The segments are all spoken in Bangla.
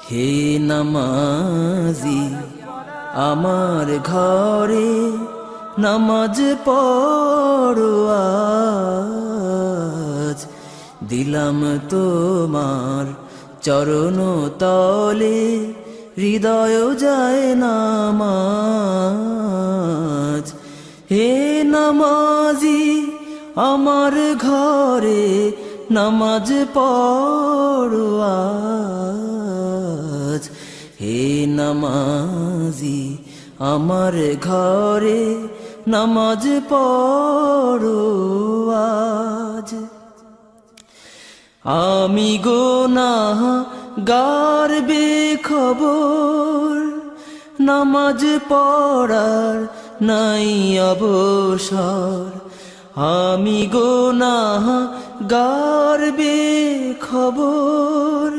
হে নামাজি আমার ঘরে নামাজ পড়ো আজ, দিলাম তোমার চরণ তলে হৃদয় যায় নামাজ। হে নামাজি আমার ঘরে নামাজ পড়ো আজ, হে নামাজি আমার ঘরে নামাজ পড়ো আজ। আমি গুনাহগার বেখবর, নামাজ পড়ার নাই অবসর। আমি গুনাহগার বেখবর,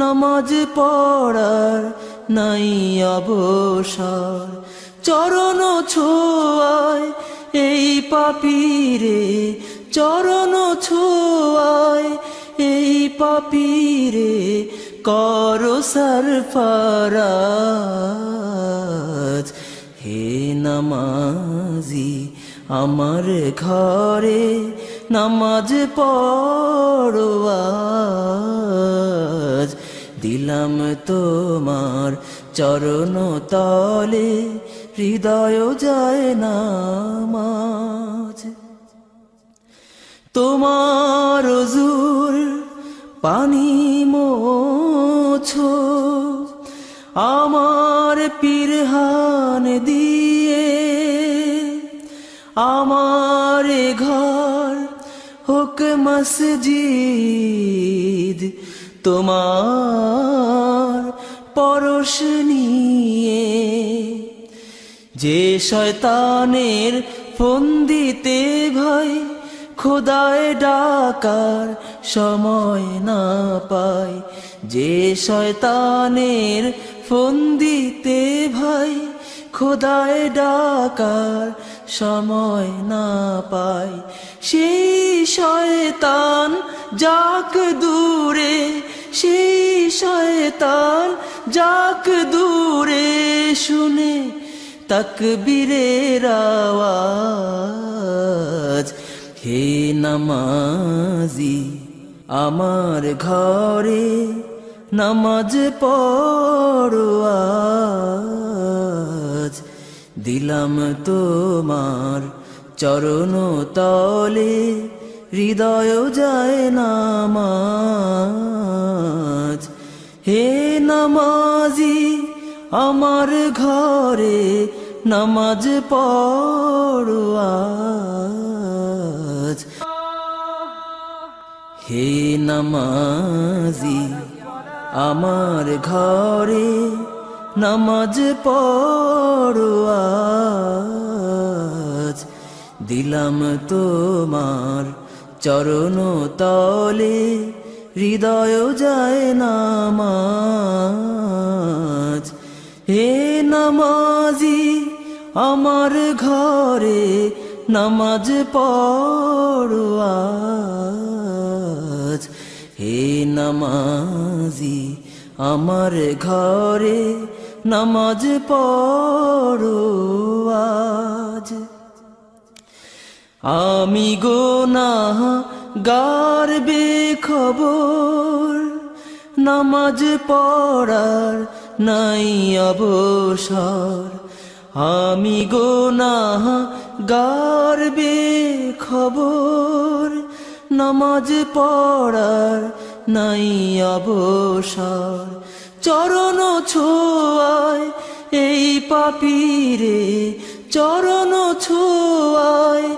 নামাজ পড়ার নাই অবসর। চরণ ছোঁয়ায় এই পাপীরে, চরণ ছোঁয়ায় এই পাপীরে করো সরফরাজ। হে নামাজি আমার ঘরে নামাজ পড়ো আজ, দিলাম তোমার চরণ তলে হৃদয় যায় নামাজ। তোমার ওযুর পানি মোছো আমার পিরহান দিয়ে, আমার ঘর হোক মসজিদ তোমার পরশ নিয়ে। যে শয়তানের ফন্দিতে ভয় খোদায় ডাকার সময় না পায়, যে শয়তানের ফন্দিতে ভয় খোদায় ডাকার সময় না পায়, সেই শয়তান যাক দূরে, সেই শয়তান যাক দূরে শুনে তাকবীরের আওয়াজ। হে নামাজি আমার ঘরে নামাজ পড়ো আজ, দিলাম তোমার চরণ তলে হৃদয় যায় নামাজ। হে নামাজি আমার ঘরে নামাজ পড়ো আজ, হে নামাজি আমার ঘরে নামাজ পড়ো আজ, দিলাম তোমার চরণ তলে হৃদয় যায় নামাজ। হে নামাজি আমার ঘরে নামাজ পড়ো আজ, হে নামাজি আমার ঘরে নামাজ পড়ো আজ। আমি গুনাহগার বেখবর, নামাজ পড়ার নাই অবসর। আমি গুনাহগার বেখবর, নামাজ পড়ার নাই অবসর। চরণ ছোঁয়ায় এই পাপীরে, চরণ ছোঁয়ায়